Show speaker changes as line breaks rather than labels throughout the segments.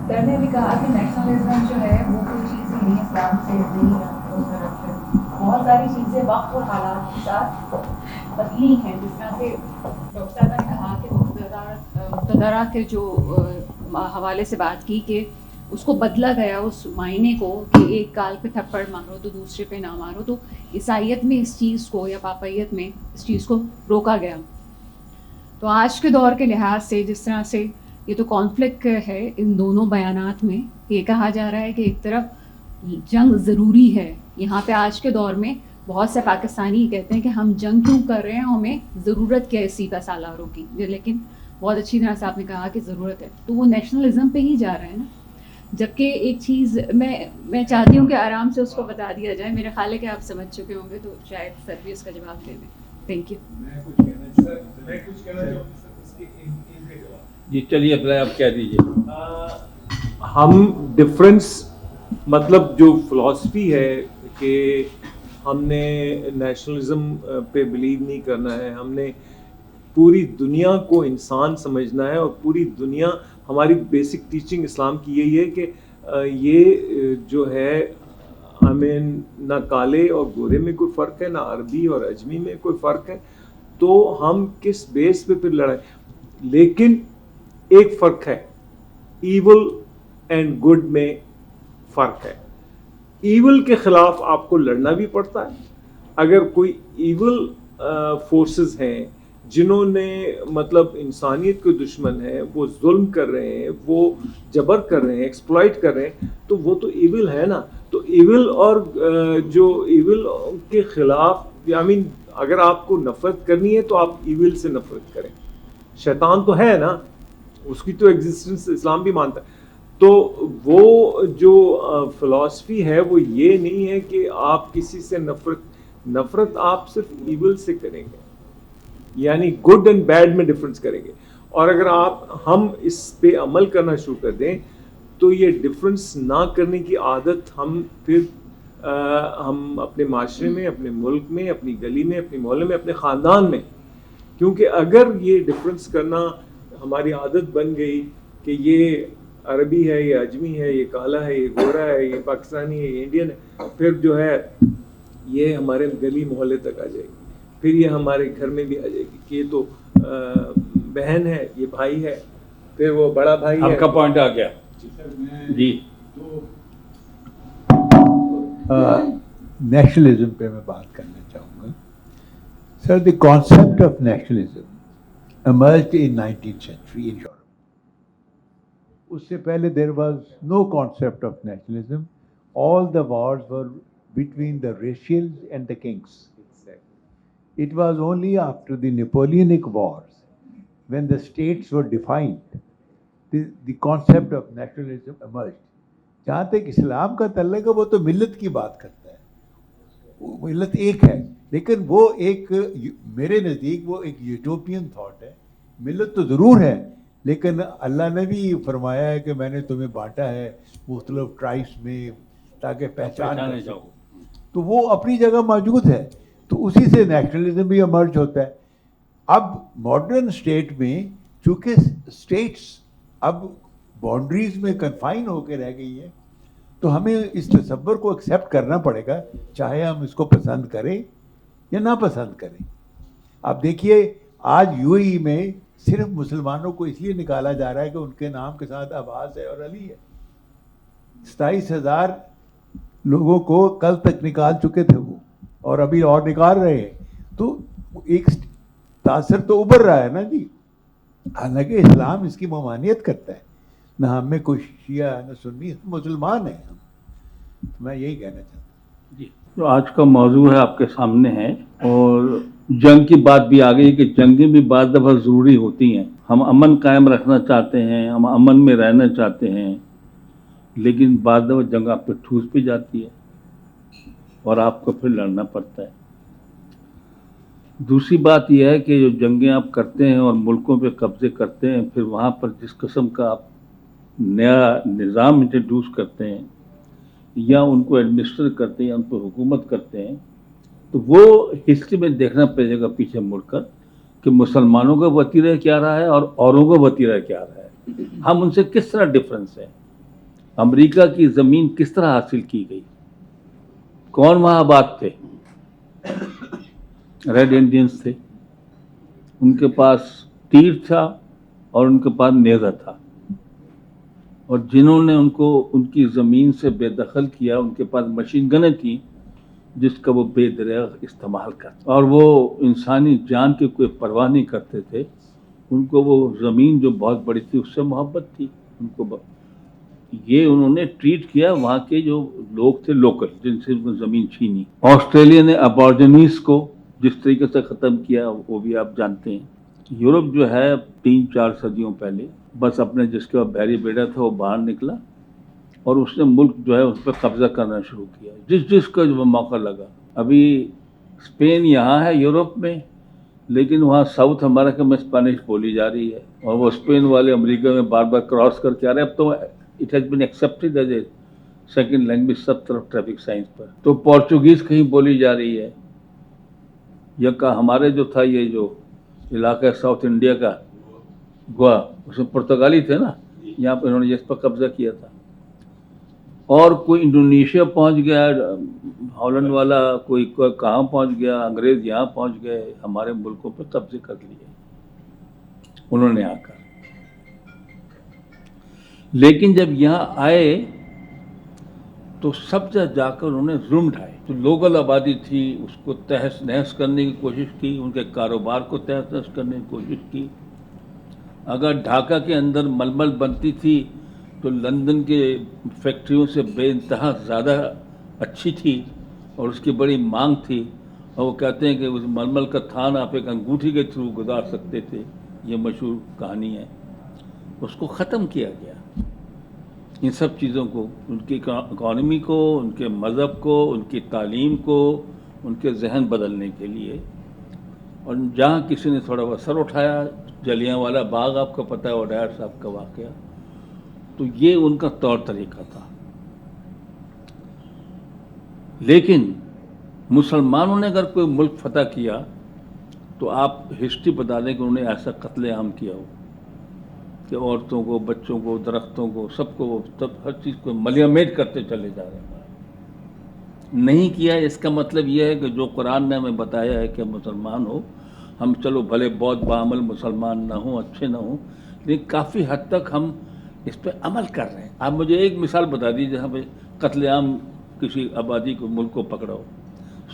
سر نے بھی کہا کہ نیشنلزم جو ہے وہ کوئی چیز ہی نہیں اسلام سے نہیں ہے. بہت ساری چیزیں وقت اور حالات کے ساتھ بدلی ہیں, جس طرح سے ڈاکٹر صاحبہ نے کہا کہ مقتدرہ کے جو حوالے سے بات کی کہ اس کو بدلا گیا اس معنی کو کہ ایک گال پہ تھپڑ مارو تو دوسرے پہ نہ مارو, تو عیسائیت میں اس چیز کو یا پاپائیت میں اس چیز کو روکا گیا. تو آج کے دور کے لحاظ سے جس طرح سے یہ تو کانفلکٹ ہے ان دونوں بیانات میں, یہ کہا جا رہا ہے کہ ایک طرف جنگ ضروری ہے. یہاں پہ آج کے دور میں بہت سے پاکستانی کہتے ہیں کہ ہم جنگ کیوں کر رہے ہیں, ہمیں ضرورت کیا ہے 30 سالاروں کی, لیکن بہت اچھی طرح سے آپ نے کہا کہ ضرورت ہے, تو وہ نیشنلزم پہ ہی جا رہا ہے نا. جبکہ ایک چیز میں چاہتی ہوں کہ آرام سے اس کو بتا دیا جائے, میرا خیال ہے کہ آپ سمجھ چکے ہوں گے, تو شاید سر بھی اس کا جواب دے دیں. Thank you.
میں کچھ کہنا چاہوں گا.
جی چلیے اپنا آپ کہہ دیجیے.
ہم ڈفرینس مطلب جو فلاسفی ہے کہ ہم نے نیشنلزم پہ بلیو نہیں کرنا ہے, ہم نے پوری دنیا کو انسان سمجھنا ہے, اور پوری دنیا ہماری بیسک ٹیچنگ اسلام کی یہی ہے کہ یہ جو ہے ہمیں نہ کالے اور گورے میں کوئی فرق ہے, نہ عربی اور اجمی میں کوئی فرق ہے, تو ہم کس بیس پہ پھر لڑائیں. لیکن ایک فرق ہے, ایول اینڈ گڈ میں فرق ہے. ایول کے خلاف آپ کو لڑنا بھی پڑتا ہے. اگر کوئی ایول فورسز ہیں جنہوں نے مطلب انسانیت کے دشمن ہیں, وہ ظلم کر رہے ہیں, وہ جبر کر رہے ہیں, ایکسپلائٹ کر رہے ہیں, تو وہ تو ایول ہے نا. تو ایول اور جو ایول کے خلاف اگر آپ کو نفرت کرنی ہے تو آپ ایول سے نفرت کریں. شیطان تو ہے نا, اس کی تو ایگزسٹنس اسلام بھی مانتا ہے. تو وہ جو فلاسفی ہے وہ یہ نہیں ہے کہ آپ کسی سے نفرت آپ صرف ایول سے کریں گے, یعنی گڈ اینڈ بیڈ میں ڈفرنس کریں گے. اور اگر ہم اس پہ عمل کرنا شروع کر دیں تو یہ ڈفرنس نہ کرنے کی عادت ہم اپنے معاشرے میں, اپنے ملک میں, اپنی گلی میں, اپنے محلے میں, اپنے خاندان میں, کیونکہ اگر یہ ڈفرنس کرنا ہماری عادت بن گئی کہ یہ عربی ہے, یہ اجمی ہے, یہ کالا ہے, یہ گورا ہے, یہ پاکستانی ہے, یہ انڈین ہے, پھر جو ہے یہ ہمارے گلی محلے تک آ جائے گی, پھر یہ ہمارے گھر میں بھی آ جائے گی کہ یہ تو بہن ہے, یہ بھائی ہے, پھر وہ بڑا بھائی ہے.
آپ کا پوائنٹ آ گیا جی.
نیشنلزم پہ میں بات کرنا چاہوں گا. Sir, the concept of nationalism emerged in 19th century in Europe. اس سے پہلے there was no concept of nationalism. All the wars were between the racials and the kings. It was only after the Napoleonic Wars, when the states were defined, the concept of nationalism emerged. جہاں تک اسلام کا تعلق ہے وہ تو ملت کی بات کرتا ہے, ملت ایک ہے, لیکن وہ ایک میرے نزدیک وہ ایک یوٹوپین تھاٹ ہے. ملت تو ضرور ہے, لیکن اللہ نے بھی فرمایا ہے کہ میں نے تمہیں بانٹا ہے مختلف ٹرائبس میں تاکہ پہچانے جاؤ, تو وہ اپنی جگہ موجود ہے. تو اسی سے نیشنلزم بھی ایمرج ہوتا ہے. اب ماڈرن اسٹیٹ میں چونکہ اسٹیٹس اب باؤنڈریز میں کنفائن ہو کے رہ گئی ہیں, تو ہمیں اس تصور کو ایکسیپٹ کرنا پڑے گا, چاہے ہم اس کو پسند کریں یا نہ پسند کریں. اب دیکھیے آج یو اے ای میں صرف مسلمانوں کو اس لیے نکالا جا رہا ہے کہ ان کے نام کے ساتھ عباس ہے اور علی ہے. 27,000 لوگوں کو کل تک نکال چکے تھے وہ, اور ابھی اور نکال رہے ہیں. تو ایک تاثر تو ابھر رہا ہے نا جی. حالانکہ اسلام اس کی ممانعت کرتا ہے, نہ ہم میں کوئی شیعہ نہ سنی, مسلمان ہیں ہم. میں یہی کہنا چاہتا ہوں.
جی, تو آج کا موضوع ہے آپ کے سامنے ہے, اور جنگ کی بات بھی آ گئی کہ جنگیں بھی بعض دفعہ ضروری ہوتی ہیں. ہم امن قائم رکھنا چاہتے ہیں, ہم امن میں رہنا چاہتے ہیں, لیکن بعض دفعہ جنگ آپ پہ ٹھوس بھی جاتی ہے اور آپ کو پھر لڑنا پڑتا ہے. دوسری بات یہ ہے کہ جو جنگیں آپ کرتے ہیں اور ملکوں پہ قبضے کرتے ہیں, پھر وہاں پر جس قسم کا آپ نیا نظام انٹروڈیوس کرتے ہیں یا ان کو ایڈمنسٹر کرتے ہیں یا ان پہ حکومت کرتے ہیں, تو وہ ہسٹری میں دیکھنا پڑے گا پیچھے مڑ کر کہ مسلمانوں کا وتیرہ کیا رہا ہے اور اوروں کا وتیرہ کیا رہا ہے, ہم ان سے کس طرح ڈفرینس ہیں. امریکہ کی زمین کس طرح حاصل کی گئی؟ کون وہاں آباد تھے؟ ریڈ انڈینز تھے. ان کے پاس تیر تھا اور ان کے پاس نیزہ تھا, اور جنہوں نے ان کی زمین سے بے دخل کیا, ان کے پاس مشین گنیں تھیں جس کا وہ بے دریغ استعمال کرتے, اور وہ انسانی جان کی کوئی پرواہ نہیں کرتے تھے. ان کو وہ زمین جو بہت بڑی تھی اس سے محبت تھی. ان کو یہ انہوں نے ٹریٹ کیا وہاں کے جو لوگ تھے لوکل, جن سے زمین چھینی. آسٹریلیا نے ابارجنیز کو جس طریقے سے ختم کیا وہ بھی آپ جانتے ہیں. یورپ جو ہے 3-4 صدیوں پہلے بس اپنے جس کے بعد بحری بیڑا تھا وہ باہر نکلا اور اس نے ملک جو ہے اس پہ قبضہ کرنا شروع کیا جس کا جو موقع لگا. ابھی اسپین یہاں ہے یورپ میں, لیکن وہاں ساؤتھ امریکہ میں اسپینش بولی جا رہی ہے, اور وہ اسپین والے امریکہ میں بار بار کراس کر کے آ رہے ہیں. اب تو it has been accepted as a second language سب طرف ٹریفک سائنس پر. تو پورچوگیز کہیں بولی جا رہی ہے, یا ہمارے جو تھا یہ جو علاقہ ساؤتھ انڈیا کا گوا, اس میں پرتگالی تھے نا, یہاں پہ انہوں نے اس پر قبضہ کیا تھا. اور کوئی انڈونیشیا پہنچ گیا, ہالینڈ والا کوئی کہاں پہنچ گیا, انگریز یہاں پہنچ گئے, ہمارے ملکوں پہ قبضے کر لیے انہوں نے آ کر. لیکن جب یہاں آئے تو سب جا کر انہوں نے ظلم ڈھائے. تو لوکل آبادی تھی اس کو تہس نہس کرنے کی کوشش کی, ان کے کاروبار کو تہس نہس کرنے کی کوشش کی. اگر ڈھاکہ کے اندر ململ بنتی تھی تو لندن کے فیکٹریوں سے بے انتہا زیادہ اچھی تھی اور اس کی بڑی مانگ تھی, اور وہ کہتے ہیں کہ اس ململ کا تھان آپ ایک انگوٹھی کے تھرو گزار سکتے تھے. یہ مشہور کہانی ہے. اس کو ختم کیا گیا, ان سب چیزوں کو, ان کی اکانومی کو, ان کے مذہب کو, ان کی تعلیم کو, ان کے ذہن بدلنے کے لیے. اور جہاں کسی نے تھوڑا بہت سر اٹھایا, جلیانوالہ باغ آپ کو پتہ ہے, وڈیار صاحب کا واقعہ, تو یہ ان کا طور طریقہ تھا. لیکن مسلمانوں نے اگر کوئی ملک فتح کیا تو آپ ہسٹری بتا دیں کہ انہوں نے ایسا قتل عام کیا ہو کہ عورتوں کو, بچوں کو, درختوں کو, سب کو, سب ہر چیز کو ملیمیٹ کرتے چلے جا رہے ہیں. نہیں کیا. اس کا مطلب یہ ہے کہ جو قرآن نے ہمیں بتایا ہے کہ مسلمان ہو, ہم چلو بھلے بہت بعمل مسلمان نہ ہوں, اچھے نہ ہوں, لیکن کافی حد تک ہم اس پہ عمل کر رہے ہیں. آپ مجھے ایک مثال بتا دیجیے جہاں پہ قتل عام کسی آبادی کو, ملک کو پکڑا ہو.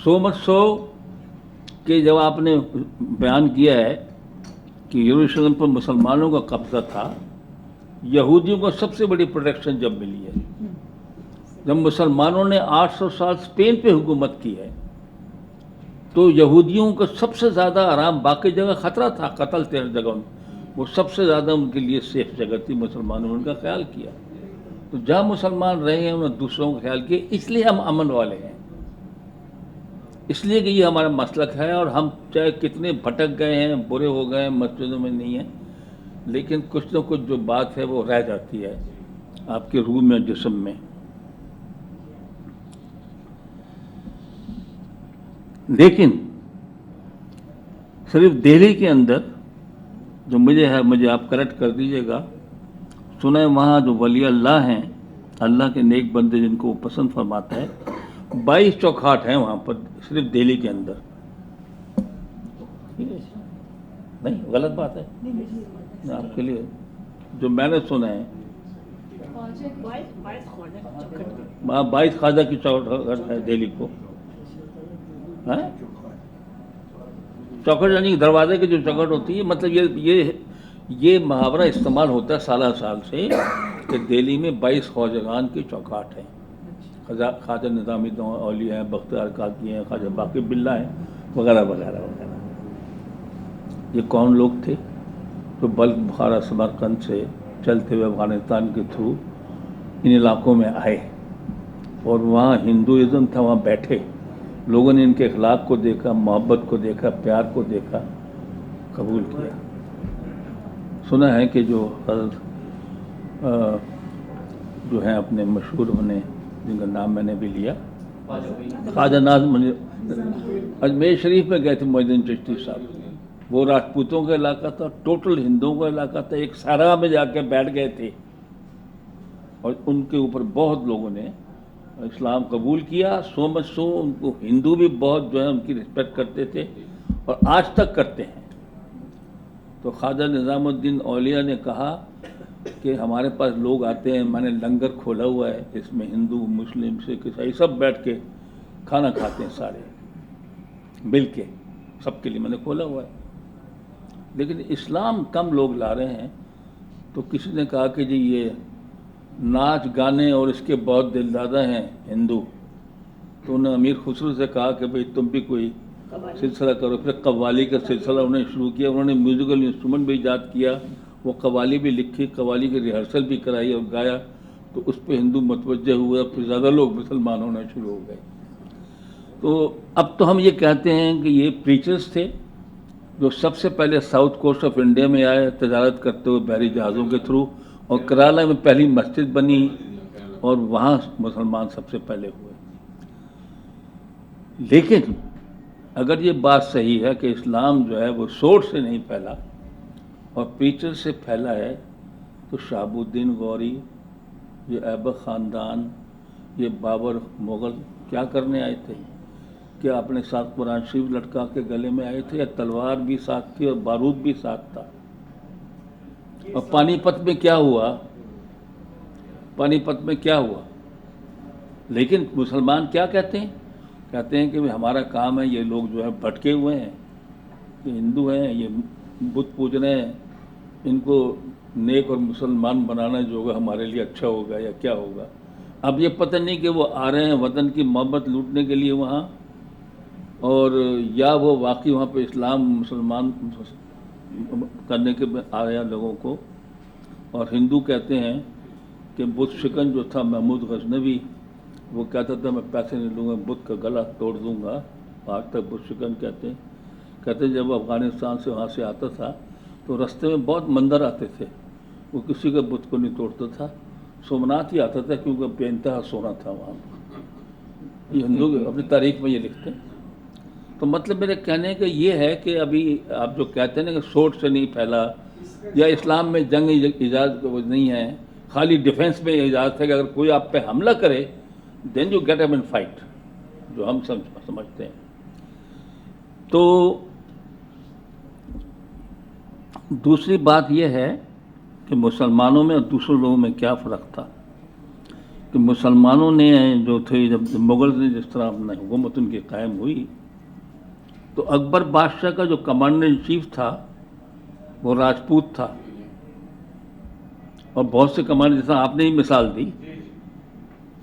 سو مچ سو کہ جب آپ نے بیان کیا ہے کہ یروشلم پر مسلمانوں کا قبضہ تھا, یہودیوں کو سب سے بڑی پروٹیکشن جب ملی ہے جب مسلمانوں نے 800 سال اسپین پہ حکومت کی ہے, تو یہودیوں کا سب سے زیادہ آرام, باقی جگہ خطرہ تھا, قتل تھے ہر جگہ, وہ سب سے زیادہ ان کے لیے سیف جگہ تھی. مسلمانوں نے ان کا خیال کیا. تو جہاں مسلمان رہے ہیں انہوں نے دوسروں کا خیال کیا, اس لیے ہم امن والے ہیں, اس لیے کہ یہ ہمارا مسلک ہے. اور ہم چاہے کتنے بھٹک گئے ہیں, برے ہو گئے ہیں, مسجدوں میں نہیں ہیں, لیکن کچھ نہ کچھ جو بات ہے وہ رہ جاتی ہے آپ کے روح میں, جسم میں. لیکن صرف دہلی کے اندر جو مجھے آپ کریکٹ کر دیجیے گا, سنا ہے وہاں جو ولی اللہ ہیں, اللہ کے نیک بندے جن کو وہ پسند فرماتا ہے, 22 چوکھاٹ ہیں وہاں پر صرف دہلی کے اندر. نہیں غلط بات ہے آپ کے لیے, جو میں نے سنا ہے 22 خواجہ کی چوکھٹ ہے دہلی کو. چوکھٹ یعنی دروازے کی جو چوکھٹ ہوتی ہے, مطلب یہ محاورہ استعمال ہوتا ہے سالہ سال سے کہ دہلی میں 22 خواجگان کی چوکھاٹ ہیں. خواجہ نظام الدین اولیاء ہیں, بختیار کاکی ہیں, خواجہ باقی باللہ ہیں, وغیرہ وغیرہ وغیرہ. یہ کون لوگ تھے؟ تو بلخ, بخارا, سمرقند سے چلتے ہوئے افغانستان کے تھرو ان علاقوں میں آئے, اور وہاں ہندوازم تھا, وہاں بیٹھے. لوگوں نے ان کے اخلاق کو دیکھا, محبت کو دیکھا, پیار کو دیکھا, قبول کیا. سنا ہے کہ جو حضرت جو ہیں اپنے مشہور ہونے, جن کا نام میں نے بھی لیا, خواجہ ناظم اجمیر شریف میں گئے تھے معین الدین چشتی صاحب. وہ راجپوتوں کا علاقہ تھا, ٹوٹل ہندوؤں کا علاقہ تھا. ایک سارا میں جا کے بیٹھ گئے تھے, اور ان کے اوپر بہت لوگوں نے اسلام قبول کیا، سو مچ سو ان کو ہندو بھی بہت جو ہے ان کی رسپیکٹ کرتے تھے اور آج تک کرتے ہیں۔ تو خواجہ نظام الدین اولیاء نے کہا کہ ہمارے پاس لوگ آتے ہیں، میں نے لنگر کھولا ہوا ہے، اس میں ہندو مسلم سکھ عیسائی سب بیٹھ کے کھانا کھاتے ہیں، سارے مل کے، سب کے لیے میں نے کھولا ہوا ہے۔ لیکن اسلام کم لوگ لا رہے ہیں۔ تو کسی نے کہا کہ جی یہ ناچ گانے اور اس کے بہت دل دادا ہیں ہندو، تو انہوں نے امیر خسرو سے کہا کہ بھئی تم بھی کوئی سلسلہ کرو۔ پھر قوالی کا سلسلہ انہوں نے شروع کیا، انہوں نے میوزیکل انسٹرومنٹ بھی ایجاد کیا، وہ قوالی بھی لکھی، قوالی کی ریہرسل بھی کرائی اور گایا، تو اس پہ ہندو متوجہ ہوئے، پھر زیادہ لوگ مسلمان ہونا شروع ہو گئے۔ تو اب تو ہم یہ کہتے ہیں کہ یہ پریچرز تھے جو سب سے پہلے ساؤتھ کوسٹ آف انڈیا میں آئے تجارت کرتے ہوئے بحری جہازوں کے تھرو، اور کرالا میں پہلی مسجد بنی اور وہاں مسلمان سب سے پہلے ہوئے۔ لیکن اگر یہ بات صحیح ہے کہ اسلام جو ہے وہ سورس سے نہیں پھیلا اور پریچر سے پھیلا ہے، تو شہاب الدین غوری، یہ ایبک خاندان، یہ بابر مغل کیا کرنے آئے تھے؟ کیا اپنے ساتھ قرآن شریف لٹکا کے گلے میں آئے تھے، یا تلوار بھی ساتھ تھی اور بارود بھی ساتھ تھا؟ اور پانی پت میں کیا ہوا؟ پانی پت میں کیا ہوا؟ لیکن مسلمان کیا کہتے ہیں؟ کہتے ہیں کہ ہمارا کام ہے، یہ لوگ جو ہے بھٹکے ہوئے ہیں، یہ ہندو ہیں، یہ بت پوج رہے ہیں، ان کو نیک اور مسلمان بنانا جو ہوگا ہمارے لیے اچھا ہوگا یا کیا ہوگا۔ اب یہ پتہ نہیں کہ وہ آ رہے ہیں وطن کی محبت لوٹنے کے لیے وہاں، اور یا وہ واقعی وہاں پہ اسلام مسلمان کرنے کے آ رہے ہیں لوگوں کو۔ اور ہندو کہتے ہیں کہ بت شکن جو تھا محمود غزنوی، وہ کہتا تھا میں پیسے نہیں لوں گا، بت کا گلا توڑ دوں گا، آج تک بت شکن کہتے ہیں جب وہ افغانستان سے وہاں سے آتا تھا تو رستے میں بہت مندر آتے تھے، وہ کسی کا بت کو نہیں توڑتا تھا، سومناتھ ہی آتا تھا کیونکہ بے انتہا سونا تھا وہاں پر۔ یہ ہندو اپنی تاریخ میں یہ لکھتے ہیں۔ تو مطلب میرے کہنے کا یہ ہے کہ ابھی آپ جو کہتے ہیں نا کہ سوٹ سے نہیں پھیلا، یا اسلام میں جنگ اجازت نہیں ہے، خالی ڈیفنس میں اجازت ہے کہ اگر کوئی آپ پہ حملہ کرے then you get up and fight, جو ہم سمجھتے ہیں۔ تو دوسری بات یہ ہے کہ مسلمانوں میں اور دوسرے لوگوں میں کیا فرق تھا، کہ مسلمانوں نے جو تھے، جب مغل نے جس طرح اپنا حکومت ان کی قائم ہوئی، تو اکبر بادشاہ کا جو کمانڈر ان چیف تھا وہ راجپوت تھا، اور بہت سے کمانڈر، جیسا آپ نے ہی مثال دی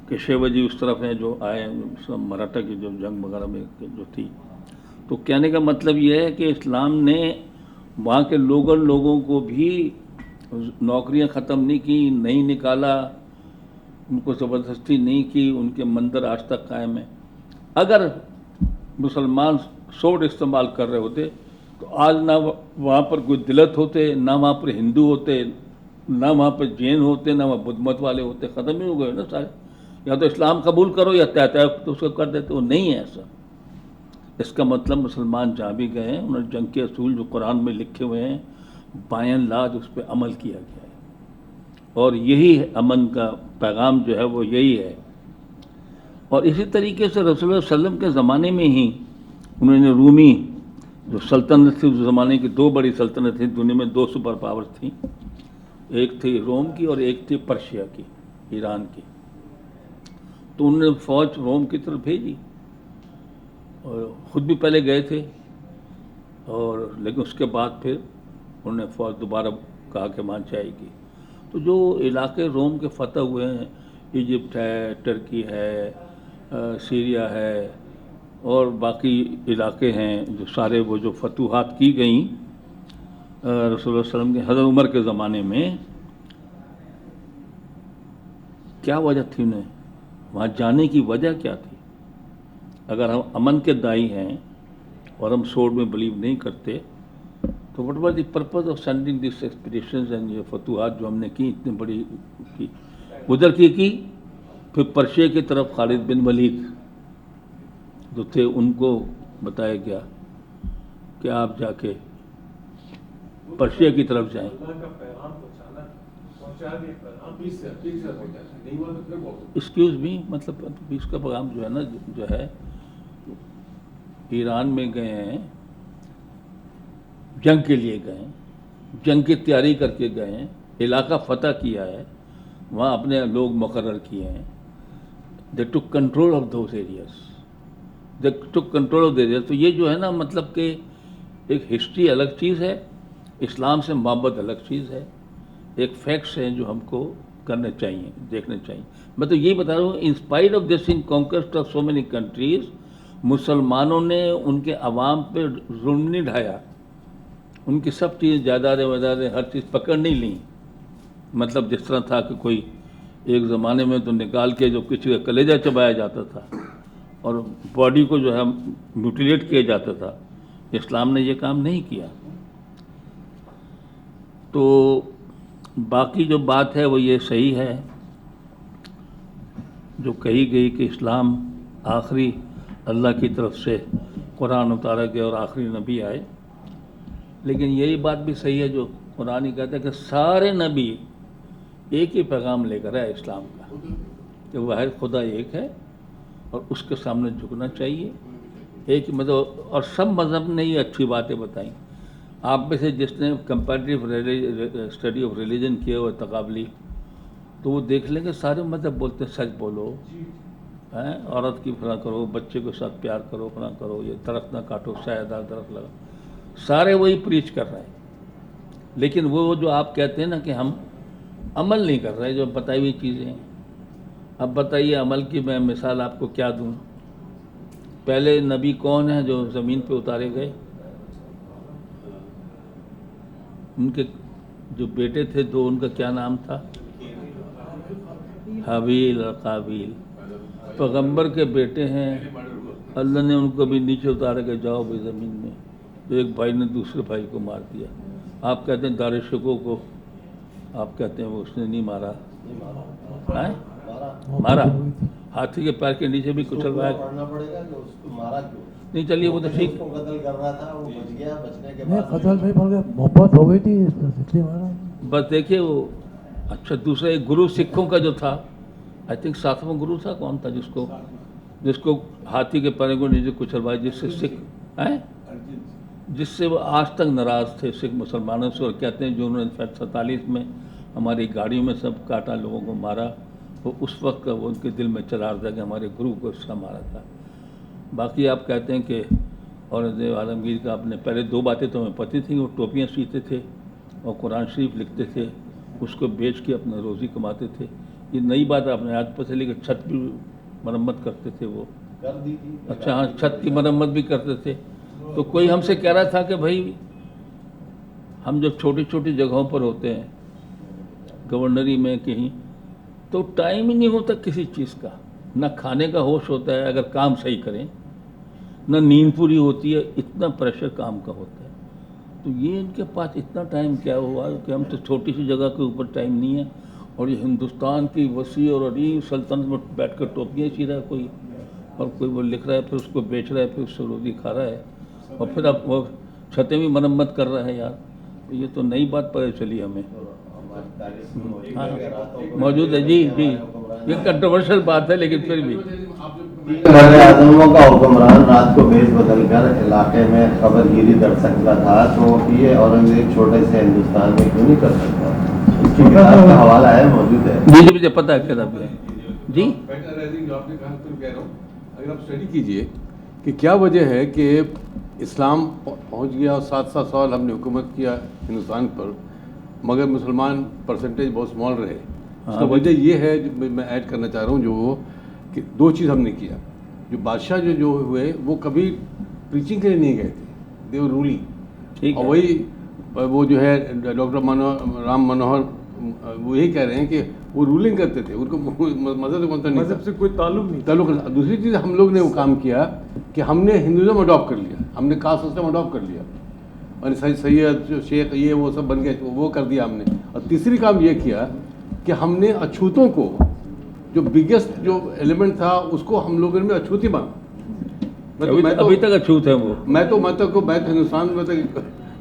کہ شیواجی اس طرف ہیں جو آئے مراٹھا کی جو جنگ وغیرہ میں جو تھی۔ تو کہنے کا مطلب یہ ہے کہ اسلام نے وہاں کے لوگوں کو بھی نوکریاں ختم نہیں کی، نہیں نکالا، ان کو زبردستی نہیں کی، ان کے مندر آج تک قائم ہیں۔ اگر مسلمان سوڈ استعمال کر رہے ہوتے تو آج نہ وہاں پر کوئی دلت ہوتے، نہ وہاں پر ہندو ہوتے، نہ وہاں پر جین ہوتے، نہ وہاں بدھ مت والے ہوتے، ختم ہی ہو گئے نا سارے۔ یا تو اسلام قبول کرو یا طے تو اس کو کر دیتے، وہ نہیں ہے ایسا۔ اس کا مطلب مسلمان جہاں بھی گئے ہیں انہوں نے جنگ کے اصول جو قرآن میں لکھے ہوئے ہیں بائی اینڈ لارج اس پہ عمل کیا گیا ہے، اور یہی امن کا پیغام جو ہے وہ یہی ہے۔ اور اسی طریقے سے رسول اللہ صلی اللہ علیہ وسلم کے زمانے میں ہی انہوں نے رومی جو سلطنت تھی، اس زمانے کی دو بڑی سلطنت تھیں، دنیا میں دو سپر پاور تھیں، ایک تھی روم کی اور ایک تھی پرشیا کی، ایران کی۔ تو انہوں نے فوج روم کی طرف بھیجی اور خود بھی پہلے گئے تھے، اور لیکن اس کے بعد پھر انہوں نے فوج دوبارہ کہا کہ وہاں جائے گی۔ تو جو علاقے روم کے فتح ہوئے ہیں، ایجپٹ ہے، ٹرکی ہے، سیریا ہے، اور باقی علاقے ہیں جو سارے وہ جو فتوحات کی گئیں رسول اللہ صلی اللہ علیہ وسلم کے حضرت عمر کے زمانے میں، کیا وجہ تھی انہیں وہاں جانے کی؟ وجہ کیا تھی؟ اگر ہم امن کے دائی ہیں اور ہم سوڈ میں بلیو نہیں کرتے تو what was the purpose of sending this expeditions and یہ فتوحات جو ہم نے کی اتنی بڑی کی؟ ادھر کی پھر پرشیا کی طرف خالد بن ولید جو تھے ان کو بتایا گیا کہ آپ جا کے پرشیا کی طرف جائیں۔ ایکسکیوز می، مطلب 20 کا پیغام جو ہے نا، جو ہے ایران میں گئے ہیں، جنگ کے لیے گئے ہیں، جنگ کی تیاری کر کے گئے ہیں، علاقہ فتح کیا ہے، وہاں اپنے لوگ مقرر کیے ہیں. They took control of those areas, they took control of areas. تو یہ جو ہے نا، مطلب کہ ایک ہسٹری الگ چیز ہے، اسلام سے محبت الگ چیز ہے، ایک فیکٹس ہیں جو ہم کو کرنے چاہیے، دیکھنے چاہیے. میں تو یہی بتا رہا ہوں، in spite of this in conquest of so many countries, مسلمانوں نے ان کے عوام پہ ظلم نہیں ڈھایا، ان کی سب چیز جائیدادیں وائدادیں ہر چیز پکڑ نہیں لیں. مطلب جس طرح تھا کہ کوئی ایک زمانے میں تو نکال کے جو کسی کا کلیجہ چبایا جاتا تھا اور باڈی کو جو ہے میوٹیلیٹ کیا جاتا تھا، اسلام نے یہ کام نہیں کیا. تو باقی جو بات ہے وہ یہ صحیح ہے جو کہی گئی کہ اسلام آخری اللہ کی طرف سے قرآن اتارا گیا اور آخری نبی آئے. لیکن یہی بات بھی صحیح ہے جو قرآن ہی کہتا ہے کہ سارے نبی ایک ہی پیغام لے کر آئے اسلام کا، کہ واحد خدا ایک ہے اور اس کے سامنے جھکنا چاہیے. ایک مطلب، اور سب مذہب نے یہ اچھی باتیں بتائیں. آپ میں سے جس نے کمپیریٹیو اسٹڈی آف ریلیجن کیا ہوا تقابلی، تو وہ دیکھ لیں گے سارے مذہب بولتے ہیں سچ بولو، عورت کی فلاں کرو، بچے کے ساتھ پیار کرو، فلاں کرو، یہ درخت نہ کاٹو، سایہ دار درخت لگا. سارے وہی پریچ کر رہے ہیں. لیکن وہ جو آپ کہتے ہیں نا کہ ہم عمل نہیں کر رہے جو بتائی ہوئی چیزیں ہیں. اب بتائیے عمل کی میں مثال آپ کو کیا دوں. پہلے نبی کون ہیں جو زمین پہ اتارے گئے؟ ان کے جو بیٹے تھے دو، ان کا کیا نام تھا؟ حابیل اور قابیل. پیغمبر کے بیٹے ہیں، اللہ نے ان کو بھی نیچے اتارے کہ جاؤ بھی زمین میں. تو ایک بھائی نے دوسرے بھائی کو مار دیا. آپ کہتے ہیں دارشکو کو، آپ کہتے ہیں وہ اس نے نہیں مارا، مارا ہاتھی کے پیر کے نیچے بھی کچلوایا. نہیں چلیے وہ تو ٹھیک،
قتل نہیں پڑ گیا، محبت ہو گئی تھی اس لیے مارا.
بس دیکھیے وہ. اچھا دوسرا ایک گرو سکھوں کا جو تھا، آئی تھنک 7واں گرو تھا، کون تھا جس کو ہاتھی کے پیر کو نیچے کچلوایا، جس سے سکھ جس سے وہ آج تک ناراض تھے سکھ مسلمانوں سے. اور کہتے ہیں جو انہوں نے 47 میں ہماری گاڑیوں میں سب کاٹا، لوگوں کو مارا، وہ اس وقت کا وہ ان کے دل میں چلا رہا تھا کہ ہمارے گرو کو اس کا مارا تھا. باقی آپ کہتے ہیں کہ اورنگزیب عالمگیر کا، آپ نے پہلے 2 باتیں تو ہمیں پتہ تھیں، وہ ٹوپیاں سیتے تھے اور قرآن شریف لکھتے تھے، اس کو بیچ کے اپنا روزی کماتے تھے. یہ نئی بات آپ نے آج پتہ چلی کہ چھت کی مرمت کرتے تھے وہ. اچھا ہاں، چھت کی مرمت بھی کرتے تھے. تو کوئی ہم سے کہہ رہا تھا کہ بھائی ہم جب چھوٹی چھوٹی جگہوں پر ہوتے ہیں، گورنری میں کہیں، تو ٹائم ہی نہیں ہوتا کسی چیز کا، نہ کھانے کا ہوش ہوتا ہے اگر کام صحیح کریں، نہ نیند پوری ہوتی ہے، اتنا پریشر کام کا ہوتا ہے. تو یہ ان کے پاس اتنا ٹائم کیا ہوا کہ ہم تو چھوٹی سی جگہ کے اوپر ٹائم نہیں ہے. اور یہ ہندوستان کی وسیع اور عظیم سلطنت میں بیٹھ کر ٹوپیاں سی رہا ہے کوئی، اور کوئی وہ لکھ رہا ہے، پھر اس کو بیچ رہا ہے، پھر اس سے روزی کھا رہا ہے، اور پھر اب وہ چھتیں بھی مرمت کر رہا ہے. یار یہ تو نئی بات پتہ چلی ہمیں. ہاں موجود ہے. جی جی، یہ کنٹروورشل بات ہے لیکن پھر بھی.
اعظموں کا حکمران رات کو بھیس بدل کر علاقے میں خبر گیری کر سکتا تھا، تو یہ اورنگزیب چھوٹے سے ہندوستان میں کیوں نہیں کر سکتا؟ اس کی کتاب کا حوالہ ہے، موجود ہے.
جی جی مجھے پتہ ہے کتاب ہے. جی
جو آپ نے کہا تو کہہ رہا ہوں، اگر آپ اسٹڈی کیجئے کہ کیا وجہ ہے کہ اسلام پہنچ گیا اور 7 سال ہم نے حکومت کیا ہندوستان پر، مگر مسلمان پرسنٹیج بہت سمال رہے. اس کا وجہ یہ ہے جو میں ایڈ کرنا چاہ رہا ہوں، جو کہ 2 چیز ہم نے کیا. جو بادشاہ جو ہوئے وہ کبھی پریچنگ کے لیے نہیں گئے تھے، دے ور رولنگ. اور وہی وہ جو ہے ڈاکٹر رام منوہر وہ یہی کہہ رہے ہیں کہ وہ رولنگ کرتے تھے، ان کو مذہب سے کوئی تعلق نہیں. دوسری چیز ہم لوگ نے وہ کام کیا کہ ہم نے ہندوازم اڈاپٹ کر لیا، ہم نے کاسٹ سسٹم اڈاپٹ کر لیا، اور سید شیخ یہ وہ سب بن گئے، وہ کر دیا ہم نے. اور تیسری کام یہ کیا کہ ہم نے اچھوتوں کو، جو بگیسٹ جو ایلیمنٹ تھا، اس کو ہم لوگوں نے اچھوتی باندھا.
ابھی تک اچھوت ہے وہ.
میں تو ہندوستان میں